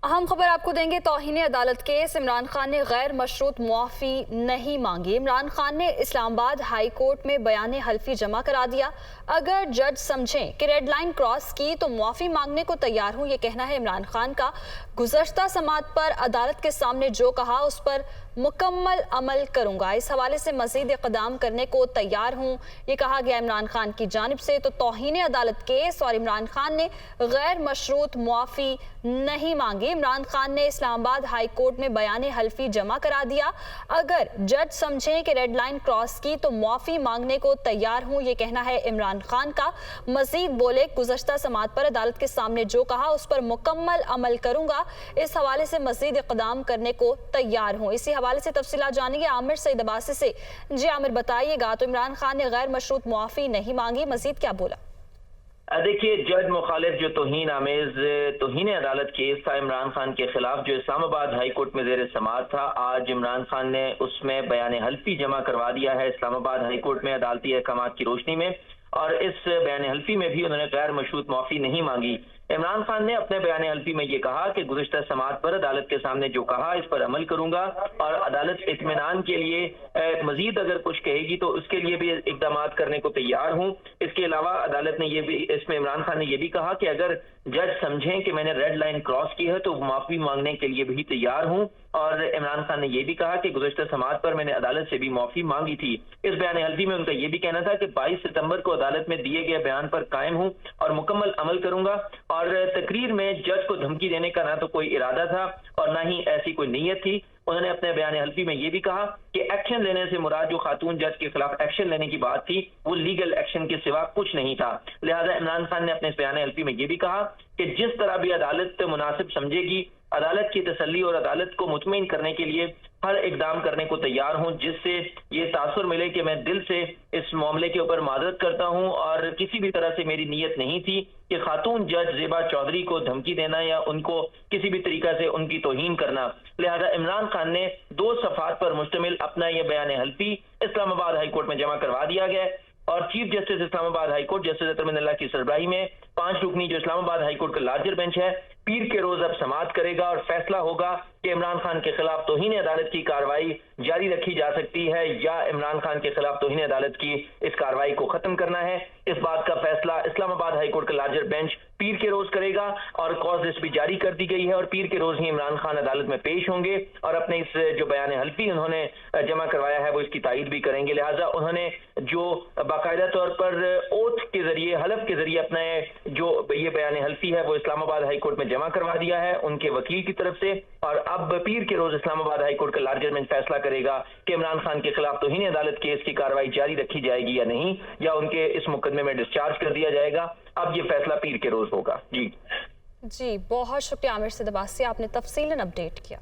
اہم خبر آپ کو دیں گے۔ توہین عدالت کیس، عمران خان نے غیر مشروط معافی نہیں مانگی۔ عمران خان نے اسلام آباد ہائی کورٹ میں بیان حلفی جمع کرا دیا۔ اگر جج سمجھیں کہ ریڈ لائن کراس کی تو معافی مانگنے کو تیار ہوں، یہ کہنا ہے عمران خان کا۔ گزشتہ سماعت پر عدالت کے سامنے جو کہا اس پر مکمل عمل کروں گا، اس حوالے سے مزید اقدام کرنے کو تیار ہوں، یہ کہا گیا عمران خان کی جانب سے۔ تو توہین عدالت کیس اور عمران خان نے غیر مشروط معافی نہیں مانگی۔ عمران خان نے اسلام آباد ہائی کورٹ میں بیان حلفی جمع کرا دیا۔ اگر جج سمجھیں کہ ریڈ لائن کراس کی تو معافی مانگنے کو تیار ہوں، یہ کہنا ہے عمران خان کا۔ مزید بولے، گزشتہ سماعت پر عدالت کے سامنے جو کہا اس پر مکمل عمل کروں گا، اس حوالے سے مزید اقدام کرنے کو تیار ہوں۔ اسی حوالے سے تفصیلات جانیں گے عامر سعید عباسی سے۔ جی عامر، بتائیے گا، تو عمران خان نے غیر مشروط معافی نہیں مانگی، مزید کیا بولا؟ دیکھیے، جج مخالف جو توہین عدالت کیس تھا عمران خان کے خلاف، جو اسلام آباد ہائی کورٹ میں زیر سماعت تھا، آج عمران خان نے اس میں بیان حلفی جمع کروا دیا ہے اسلام آباد ہائی کورٹ میں عدالتی احکامات کی روشنی میں، اور اس بیان حلفی میں بھی انہوں نے غیر مشروط معافی نہیں مانگی۔ عمران خان نے اپنے بیان حلفی میں یہ کہا کہ گزشتہ سماعت پر عدالت کے سامنے جو کہا اس پر عمل کروں گا، اور عدالت اطمینان کے لیے مزید اگر کچھ کہے گی تو اس کے لیے بھی اقدامات کرنے کو تیار ہوں۔ اس کے علاوہ عدالت نے یہ بھی، اس میں عمران خان نے یہ بھی کہا کہ اگر جج سمجھیں کہ میں نے ریڈ لائن کراس کی ہے تو معافی مانگنے کے لیے بھی تیار ہوں، اور عمران خان نے یہ بھی کہا کہ گزشتہ سماعت پر میں نے عدالت سے بھی معافی مانگی تھی۔ اس بیان حلفی میں ان کا یہ بھی کہنا تھا کہ 22 ستمبر کو عدالت میں دیے گئے بیان پر قائم ہوں اور مکمل عمل کروں گا، اور تقریر میں جج کو دھمکی دینے کا نہ تو کوئی ارادہ تھا اور نہ ہی ایسی کوئی نیت تھی۔ انہوں نے اپنے بیان حلفی میں یہ بھی کہا کہ ایکشن لینے سے مراد جو خاتون جج کے خلاف ایکشن لینے کی بات تھی وہ لیگل ایکشن کے سوا کچھ نہیں تھا۔ لہذا عمران خان نے اپنے اس بیان حلفی میں یہ بھی کہا کہ جس طرح بھی عدالت مناسب سمجھے گی، عدالت کی تسلی اور عدالت کو مطمئن کرنے کے لیے ہر اقدام کرنے کو تیار ہوں، جس سے یہ تاثر ملے کہ میں دل سے اس معاملے کے اوپر معذرت کرتا ہوں، اور کسی بھی طرح سے میری نیت نہیں تھی کہ خاتون جج زیبا چودھری کو دھمکی دینا یا ان کو کسی بھی طریقہ سے ان کی توہین کرنا۔ لہذا عمران خان نے 2 صفحات پر مشتمل اپنا یہ بیان حلفی اسلام آباد ہائی کورٹ میں جمع کروا دیا گیا، اور چیف جسٹس اسلام آباد ہائی کورٹ جسٹس اطہر من اللہ کی سربراہی میں 5 رکنی جو اسلام آباد ہائی کورٹ کا لارجر بینچ ہے، پیر کے روز اب سماعت کرے گا اور فیصلہ ہوگا کہ عمران خان کے خلاف توہین عدالت کی کارروائی جاری رکھی جا سکتی ہے یا عمران خان کے خلاف توہین عدالت کی اس کارروائی کو ختم کرنا ہے۔ اس بات کا فیصلہ اسلام آباد ہائی کورٹ کا لارجر بینچ پیر کے روز کرے گا، اور کاز لسٹ بھی جاری کر دی گئی ہے، اور پیر کے روز ہی عمران خان عدالت میں پیش ہوں گے اور اپنے اس جو بیان حلفی انہوں نے جمع کروایا ہے وہ اس کی تائید بھی کریں گے۔ لہٰذا انہوں نے جو باقاعدہ طور پر اوتھ کے ذریعے، حلف کے ذریعے اپنا جو یہ بیان حلفی ہے وہ اسلام آباد ہائی کورٹ میں جمع کروا دیا ہے ان کے وکیل کی طرف سے، اور اب پیر کے روز اسلام آباد ہائی کورٹ کا لارجر بینچ فیصلہ کرے گا کہ عمران خان کے خلاف توہین عدالت کیس کی کارروائی جاری رکھی جائے گی یا نہیں، یا ان کے اس مقدمے میں ڈسچارج کر دیا جائے گا۔ اب یہ فیصلہ پیر کے روز ہوگا۔ جی بہت شکریہ عامر سعید عباسی، آپ نے تفصیلاً اپڈیٹ کیا۔